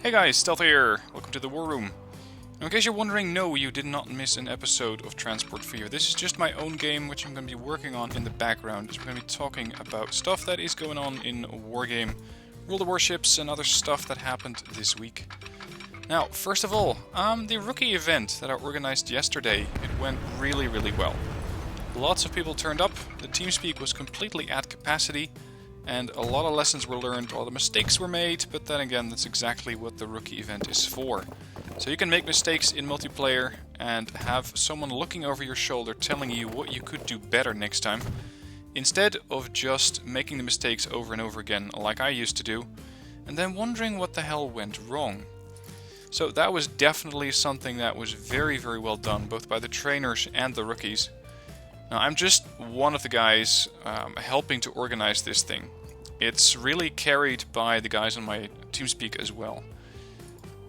Hey guys, Stealth here! Welcome to the War Room. Now, in case you're wondering, no, you did not miss an episode of Transport Fear. This is just my own game, which I'm going to be working on in the background. We're going to be talking about stuff that is going on in Wargame, World of Warships, and other stuff that happened this week. Now, first of all, the rookie event that I organized yesterday, it went really well. Lots of people turned up, the TeamSpeak was completely at capacity, and a lot of lessons were learned, a lot of mistakes were made, but then again, that's exactly what the rookie event is for. So you can make mistakes in multiplayer and have someone looking over your shoulder telling you what you could do better next time, instead of just making the mistakes over and over again like I used to do, and then wondering what the hell went wrong. So that was definitely something that was very well done, both by the trainers and the rookies. Now, I'm just one of the guys helping to organize this thing. It's really carried by the guys on my TeamSpeak as well.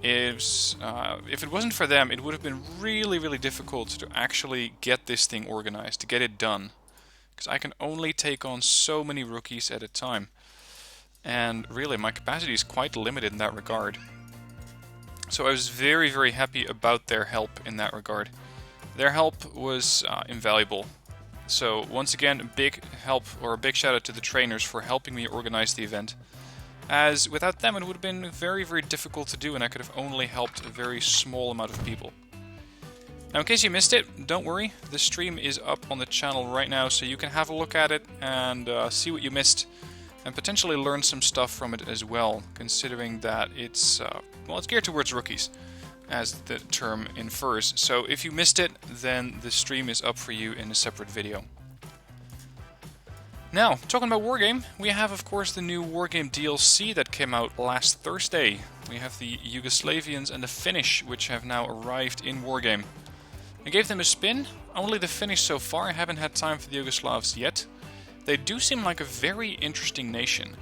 If it wasn't for them, it would have been really difficult to actually get this thing organized, to get it done. Because I can only take on so many rookies at a time. And really, my capacity is quite limited in that regard. So I was very happy about their help in that regard. Their help was invaluable. So once again, a big help, or a big shout out to the trainers for helping me organize the event. As without them it would have been very difficult to do, and I could have only helped a very small amount of people. Now, in case you missed it, don't worry, the stream is up on the channel right now, so you can have a look at it and see what you missed, and potentially learn some stuff from it as well, considering that it's geared towards rookies, as the term infers. So if you missed it, then the stream is up for you in a separate video. Now, talking about Wargame, we have of course the new Wargame DLC that came out last Thursday. We have the Yugoslavians and the Finnish, which have now arrived in Wargame. I gave them a spin, only the Finnish so far. I haven't had time for the Yugoslavs yet. They do seem like a very interesting nation,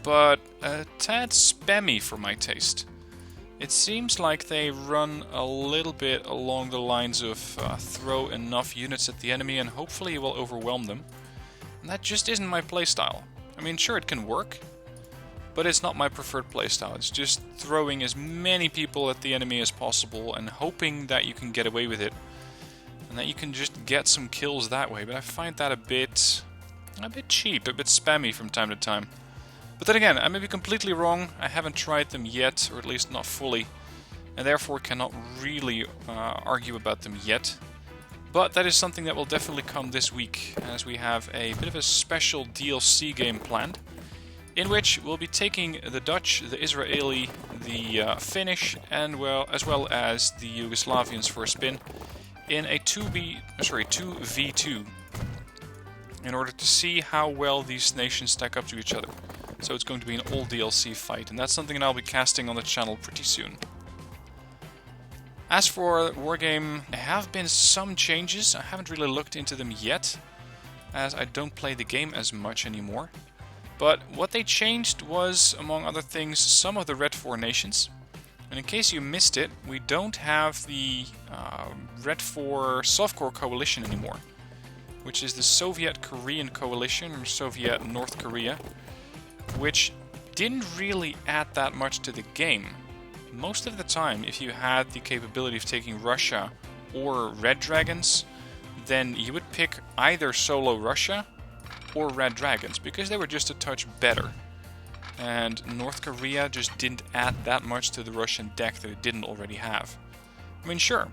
but a tad spammy for my taste. It seems like they run a little bit along the lines of throw enough units at the enemy and hopefully you will overwhelm them. And that just isn't my playstyle. I mean, sure, it can work, but it's not my preferred playstyle. It's just throwing as many people at the enemy as possible and hoping that you can get away with it, and that you can just get some kills that way. But I find that a bit cheap, a bit spammy from time to time. But then again, I may be completely wrong. I haven't tried them yet, or at least not fully, and therefore cannot really argue about them yet. But that is something that will definitely come this week, as we have a bit of a special DLC game planned, in which we'll be taking the Dutch, the Israeli, the Finnish, and as well as the Yugoslavians for a spin in a 2v2, in order to see how well these nations stack up to each other. So it's going to be an all DLC fight, and that's something that I'll be casting on the channel pretty soon. As for Wargame, there have been some changes. I haven't really looked into them yet, as I don't play the game as much anymore. But what they changed was, among other things, some of the Red 4 nations. And in case you missed it, we don't have the Red 4 Softcore Coalition anymore, which is the Soviet-Korean Coalition, or Soviet North Korea, which didn't really add that much to the game. Most of the time, if you had the capability of taking Russia or Red Dragons, then you would pick either solo Russia or Red Dragons, because they were just a touch better. And North Korea just didn't add that much to the Russian deck that it didn't already have. I mean, sure,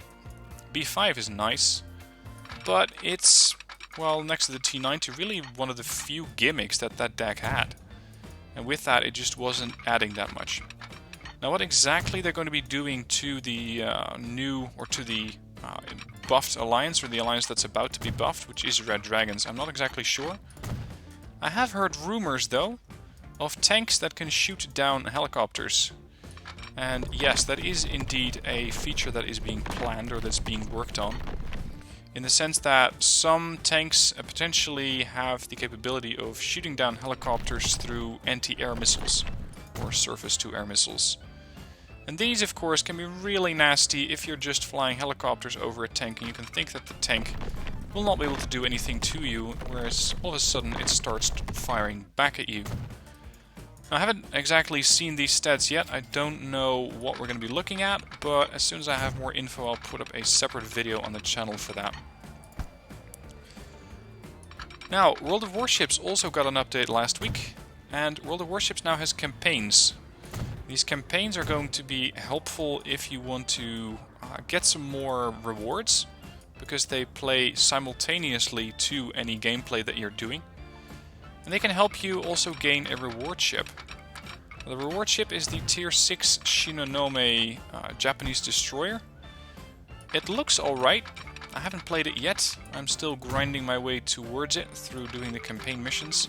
B5 is nice, but it's, well, next to the T90, really one of the few gimmicks that that deck had. And with that, it just wasn't adding that much. Now, what exactly they're going to be doing to the buffed alliance, or the alliance that's about to be buffed, which is Red Dragons, I'm not exactly sure. I have heard rumors, though, of tanks that can shoot down helicopters. And yes, that is indeed a feature that is being planned, or that's being worked on, in the sense that some tanks potentially have the capability of shooting down helicopters through anti-air missiles, or surface-to-air missiles. And these, of course, can be really nasty if you're just flying helicopters over a tank and you can think that the tank will not be able to do anything to you, whereas all of a sudden it starts firing back at you. I haven't exactly seen these stats yet. I don't know what we're going to be looking at, but as soon as I have more info, I'll put up a separate video on the channel for that. Now, World of Warships also got an update last week, and World of Warships now has campaigns. These campaigns are going to be helpful if you want to get some more rewards, because they play simultaneously to any gameplay that you're doing. And they can help you also gain a reward ship. The reward ship is the Tier 6 Shinonome Japanese destroyer. It looks alright. I haven't played it yet. I'm still grinding my way towards it through doing the campaign missions.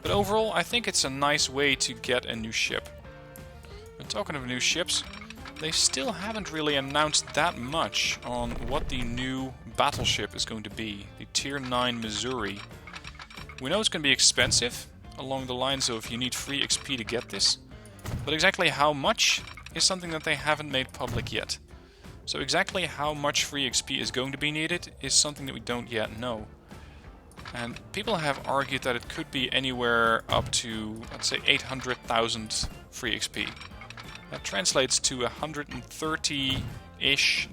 But overall, I think it's a nice way to get a new ship. And talking of new ships, they still haven't really announced that much on what the new battleship is going to be. The Tier 9 Missouri. We know it's going to be expensive, along the lines of you need free XP to get this, but exactly how much is something that they haven't made public yet. So exactly how much free XP is going to be needed is something that we don't yet know. And people have argued that it could be anywhere up to, let's say, 800,000 free XP. That translates to $130-ish.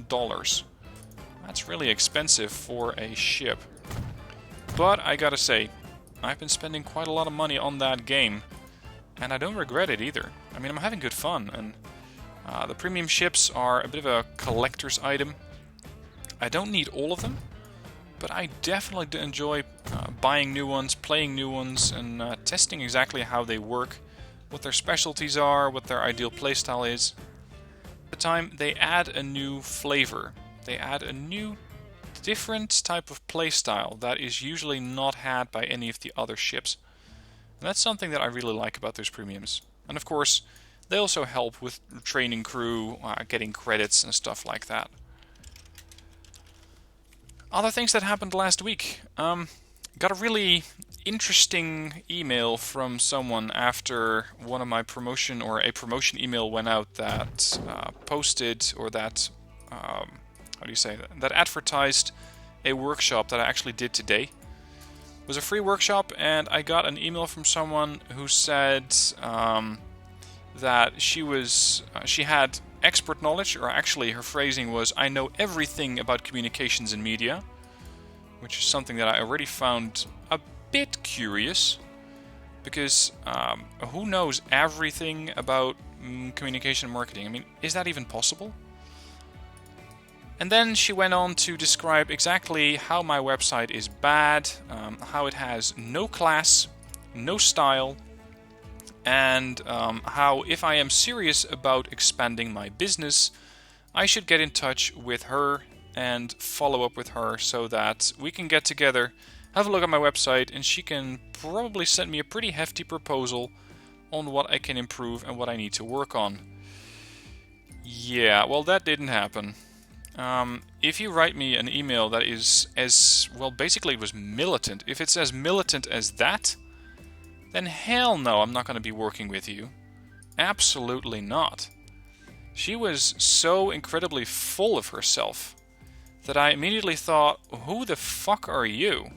That's really expensive for a ship. But I gotta say, I've been spending quite a lot of money on that game, and I don't regret it either. I mean, I'm having good fun, and the premium ships are a bit of a collector's item. I don't need all of them, but I definitely do enjoy buying new ones, playing new ones, and testing exactly how they work, what their specialties are, what their ideal playstyle is. At the time, they add a new flavor. They add a new different type of playstyle that is usually not had by any of the other ships. And that's something that I really like about those premiums. And of course, they also help with training crew, getting credits and stuff like that. Other things that happened last week. Got a really interesting email from someone after one of my promotion, or a promotion email went out that posted, or that that advertised a workshop that I actually did today. It was a free workshop, and I got an email from someone who said that she had expert knowledge, or actually her phrasing was, "I know everything about communications and media," which is something that I already found a bit curious, because who knows everything about communication and marketing? I mean, is that even possible? And then she went on to describe exactly how my website is bad, how it has no class, no style, and how if I am serious about expanding my business, I should get in touch with her and follow up with her so that we can get together, have a look at my website, and she can probably send me a pretty hefty proposal on what I can improve and what I need to work on. Yeah, well, that didn't happen. If you write me an email that is as, well, basically it was militant, if it's as militant as that, then hell no, I'm not going to be working with you. Absolutely not. She was so incredibly full of herself that I immediately thought, who the fuck are you?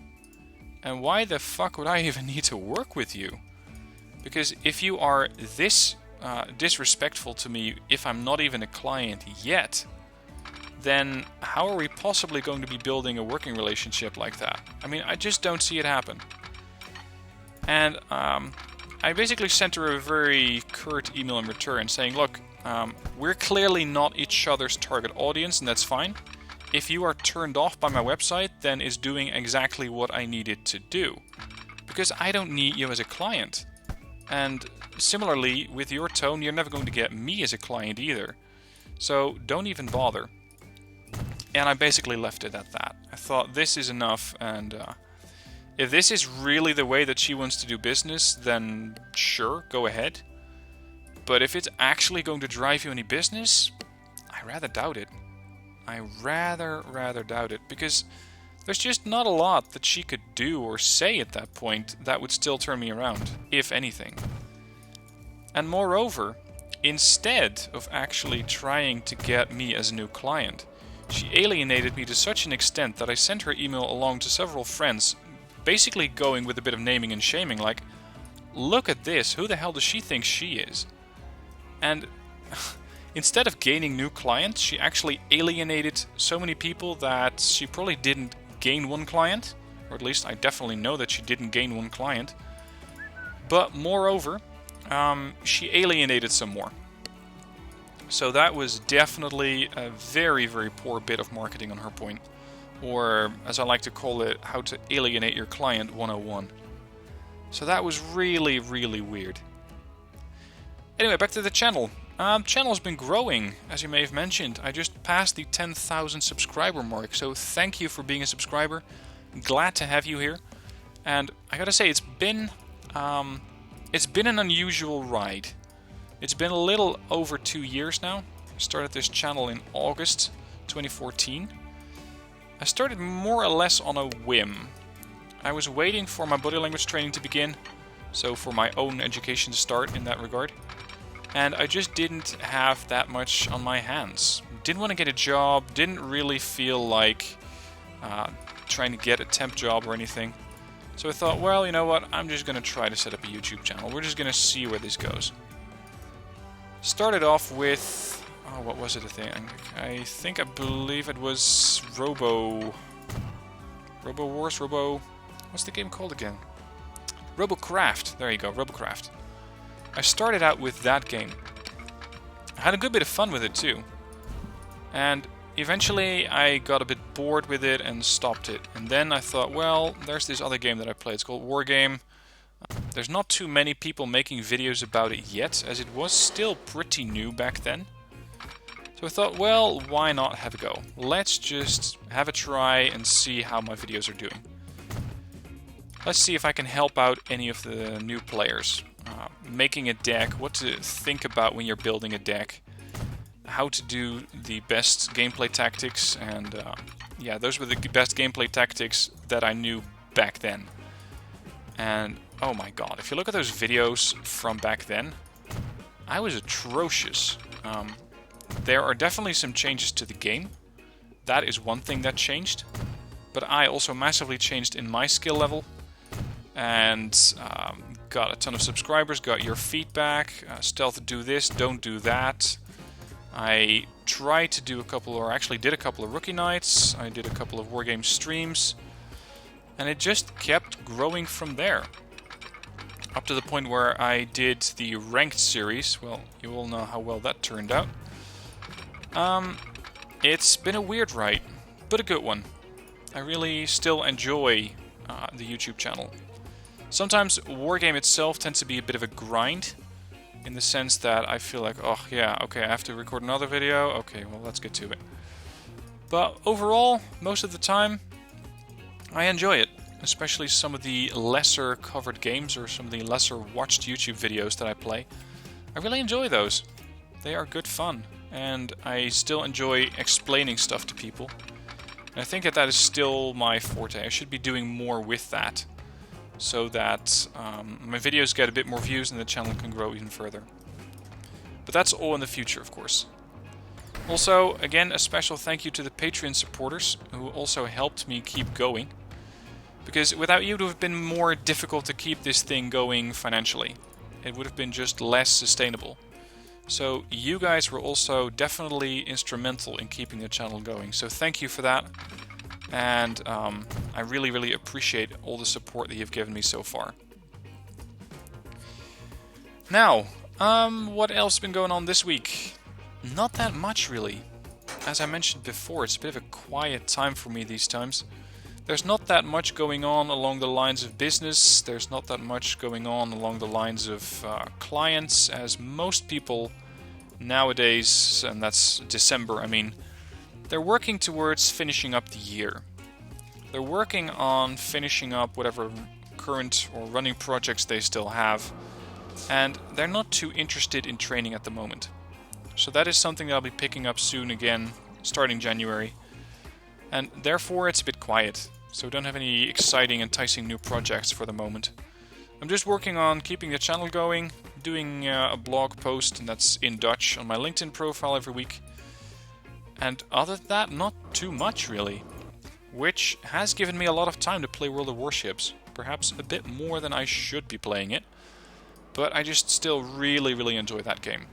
And why the fuck would I even need to work with you? Because if you are this disrespectful to me, if I'm not even a client yet, then how are we possibly going to be building a working relationship like that? I mean, I just don't see it happen. And I basically sent her a very curt email in return saying, look, we're clearly not each other's target audience, and that's fine. If you are turned off by my website, then it's doing exactly what I need it to do. Because I don't need you as a client. And similarly, with your tone, you're never going to get me as a client either. So don't even bother. And I basically left it at that. I thought this is enough, and if this is really the way that she wants to do business, then sure, go ahead. But if it's actually going to drive you any business, I rather doubt it. I rather doubt it, because there's just not a lot that she could do or say at that point that would still turn me around, if anything. And moreover, instead of actually trying to get me as a new client, she alienated me to such an extent that I sent her email along to several friends, basically going with a bit of naming and shaming, like, look at this, who the hell does she think she is? And instead of gaining new clients, she actually alienated so many people that she probably didn't gain one client. Or at least I definitely know that she didn't gain one client. But moreover, she alienated some more. So that was definitely a very, very poor bit of marketing on her point. Or, as I like to call it, how to alienate your client 101. So that was really, really weird. Anyway, back to the channel. Channel's been growing, as you may have mentioned. I just passed the 10,000 subscriber mark, so thank you for being a subscriber. Glad to have you here. And I gotta say, it's been an unusual ride. It's been a little over 2 years now. I started this channel in August 2014. I started more or less on a whim. I was waiting for my body language training to begin, so for my own education to start in that regard. And I just didn't have that much on my hands. Didn't want to get a job, didn't really feel like trying to get a temp job or anything. So I thought, well, you know what, I'm just going to try to set up a YouTube channel. We're just going to see where this goes. Started off with, what was it, I believe it was what's the game called again? RoboCraft, there you go, RoboCraft. I started out with that game. I had a good bit of fun with it too. And eventually I got a bit bored with it and stopped it. And then I thought, well, there's this other game that I play. It's called Wargame. There's not too many people making videos about it yet, as it was still pretty new back then. So I thought, well, why not have a go? Let's just have a try and see how my videos are doing. Let's see if I can help out any of the new players. Making a deck, what to think about when you're building a deck, how to do the best gameplay tactics, and yeah, those were the best gameplay tactics that I knew back then. And oh my god, if you look at those videos from back then, I was atrocious. There are definitely some changes to the game. That is one thing that changed. But I also massively changed in my skill level. And got a ton of subscribers, got your feedback. Stealth, do this, don't do that. I tried to do a couple, or actually did a couple of rookie nights. I did a couple of Wargame streams. And it just kept growing from there. Up to the point where I did the ranked series. Well, you all know how well that turned out. It's been a weird ride, but a good one. I really still enjoy the YouTube channel. Sometimes Wargame itself tends to be a bit of a grind, in the sense that I feel like, oh yeah, okay, I have to record another video, okay, well let's get to it. But overall, most of the time, I enjoy it. Especially some of the lesser covered games or some of the lesser watched YouTube videos that I play. I really enjoy those. They are good fun. And I still enjoy explaining stuff to people. And I think that is still my forte. I should be doing more with that. So that my videos get a bit more views and the channel can grow even further. But that's all in the future, of course. Also, again, a special thank you to the Patreon supporters who also helped me keep going. Because without you, it would have been more difficult to keep this thing going financially. It would have been just less sustainable. So you guys were also definitely instrumental in keeping the channel going. So thank you for that. And I really, really appreciate all the support that you've given me so far. Now, what else has been going on this week? Not that much, really. As I mentioned before, it's a bit of a quiet time for me these times. There's not that much going on along the lines of business. There's not that much going on along the lines of clients, as most people nowadays, and that's December, I mean, they're working towards finishing up the year. They're working on finishing up whatever current or running projects they still have, and they're not too interested in training at the moment. So that is something that I'll be picking up soon again, starting January. And therefore it's a bit quiet, so I don't have any exciting, enticing new projects for the moment. I'm just working on keeping the channel going, doing a blog post, and that's in Dutch, on my LinkedIn profile every week. And other than that, not too much really. Which has given me a lot of time to play World of Warships. Perhaps a bit more than I should be playing it. but I just still really enjoy that game.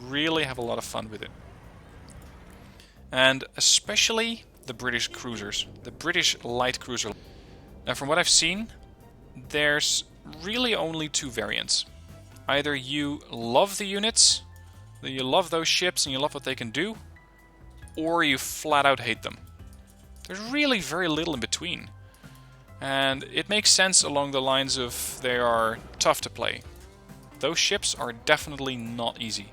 Really have a lot of fun with it. And especially the British cruisers, the British light cruiser. Now from what I've seen, there's really only two variants. Either you love the units, you love those ships and you love what they can do, or you flat out hate them. There's really very little in between. And it makes sense along the lines of they are tough to play. Those ships are definitely not easy.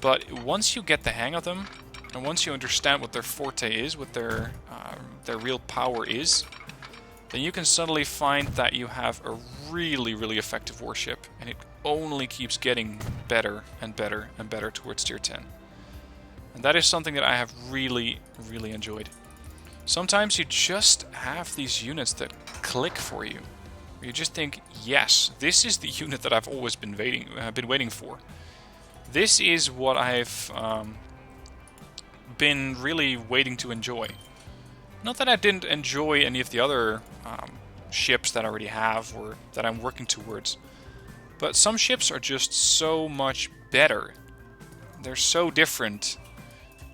But once you get the hang of them, and once you understand what their forte is, what their real power is, then you can suddenly find that you have a really effective warship, and it only keeps getting better and better and better towards tier 10. And that is something that I have really enjoyed. Sometimes you just have these units that click for you. You just think, yes, this is the unit that I've always been waiting for. This is what I've been really waiting to enjoy. Not that I didn't enjoy any of the other ships that I already have or that I'm working towards, but some ships are just so much better. They're so different,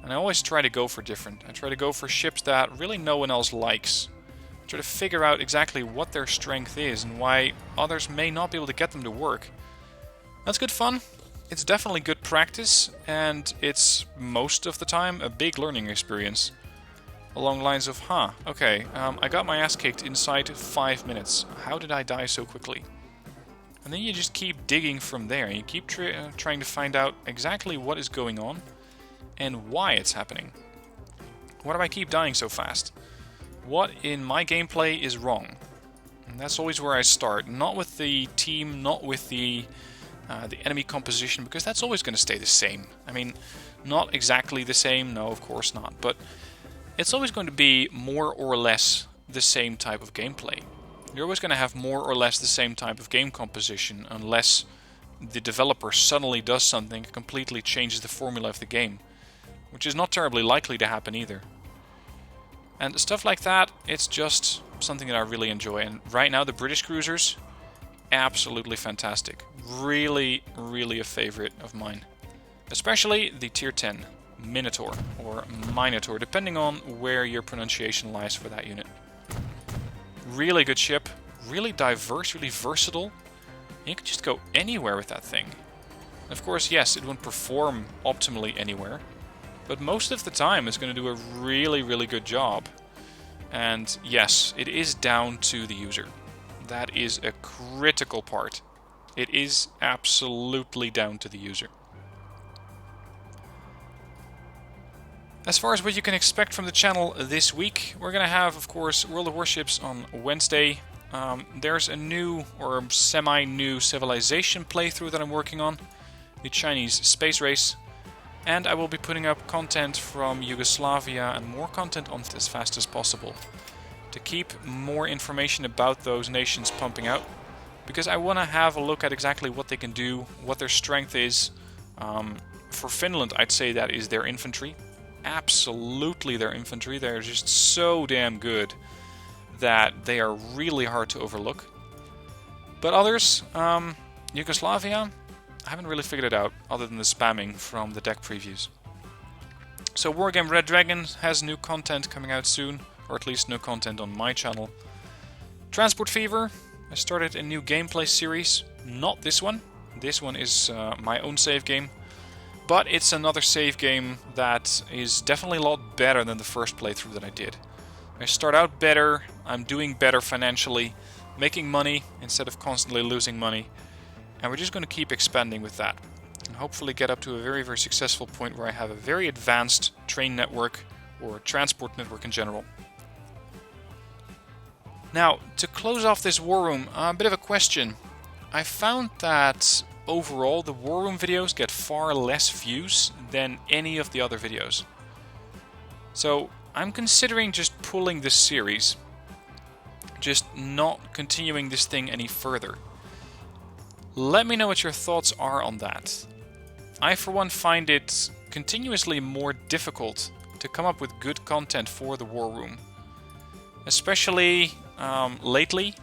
and I always try to go for different. I try to go for ships that really no one else likes. I try to figure out exactly what their strength is and why others may not be able to get them to work. That's good fun. It's definitely good practice, and it's most of the time a big learning experience. Along the lines of, okay, I got my ass kicked inside 5 minutes. How did I die so quickly? And then you just keep digging from there. You keep trying to find out exactly what is going on and why it's happening. Why do I keep dying so fast? What in my gameplay is wrong? And that's always where I start. Not with the team, not with the enemy composition, because that's always going to stay the same. I mean, not exactly the same, no, of course not, but it's always going to be more or less the same type of gameplay. You're always going to have more or less the same type of game composition, unless the developer suddenly does something that completely changes the formula of the game, which is not terribly likely to happen either. And stuff like that, it's just something that I really enjoy. And right now, the British cruisers, absolutely fantastic. Really a favorite of mine. Especially the tier 10 Minotaur or Minotaur, depending on where your pronunciation lies for that unit. Really good ship, really diverse, really versatile. You can just go anywhere with that thing. Of course, yes, it won't perform optimally anywhere, but most of the time it's going to do a really good job. And yes, it is down to the user. That is a critical part. It is absolutely down to the user. As far as what you can expect from the channel this week, we're going to have, of course, World of Warships on Wednesday. There's a new or semi-new civilization playthrough that I'm working on, the Chinese space race, and I will be putting up content from Yugoslavia and more content on it as fast as possible to keep more information about those nations pumping out, because I want to have a look at exactly what they can do, what their strength is. For Finland, I'd say that is their infantry. Absolutely their infantry. They're just so damn good that they are really hard to overlook. But others, Yugoslavia, I haven't really figured it out other than the spamming from the deck previews. So Wargame Red Dragon has new content coming out soon, or at least new content on my channel. Transport Fever, I started a new gameplay series. Not this one. This one is my own save game. But it's another save game that is definitely a lot better than the first playthrough that I did. I start out better, I'm doing better financially, making money instead of constantly losing money, and we're just going to keep expanding with that. And hopefully get up to a very successful point where I have a very advanced train network, or transport network in general. Now, to close off this war room, a bit of a question. I found that overall, the War Room videos get far less views than any of the other videos. So I'm considering just pulling this series, just not continuing this thing any further. Let me know what your thoughts are on that. I, for one, find it continuously more difficult to come up with good content for the War Room. Especially lately,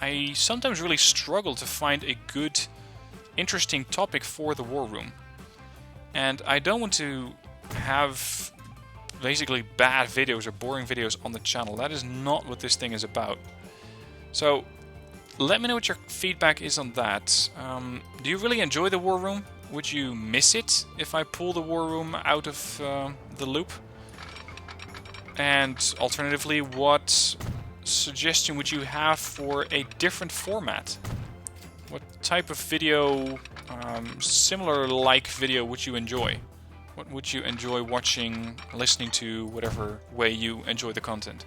I sometimes really struggle to find a good, interesting topic for the War Room. And I don't want to have basically bad videos or boring videos on the channel. That is not what this thing is about. So let me know what your feedback is on that. Do you really enjoy the War Room? Would you miss it if I pull the War Room out of the loop? And alternatively, what suggestion would you have for a different format? What type of video, similar like video, would you enjoy? What would you enjoy watching, listening to, whatever way you enjoy the content?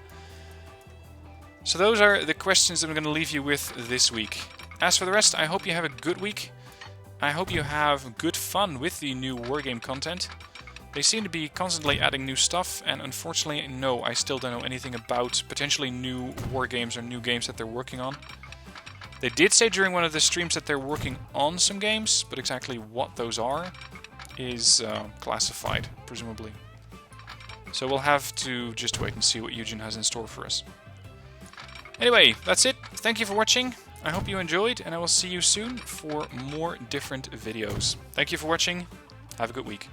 So those are the questions that I'm going to leave you with this week. As for the rest, I hope you have a good week. I hope you have good fun with the new Wargame content. They seem to be constantly adding new stuff, and unfortunately, no, I still don't know anything about potentially new Wargames or new games that they're working on. They did say during one of the streams that they're working on some games, but exactly what those are is classified, presumably. So we'll have to just wait and see what Eugen has in store for us. Anyway, that's it. Thank you for watching. I hope you enjoyed, and I will see you soon for more different videos. Thank you for watching. Have a good week.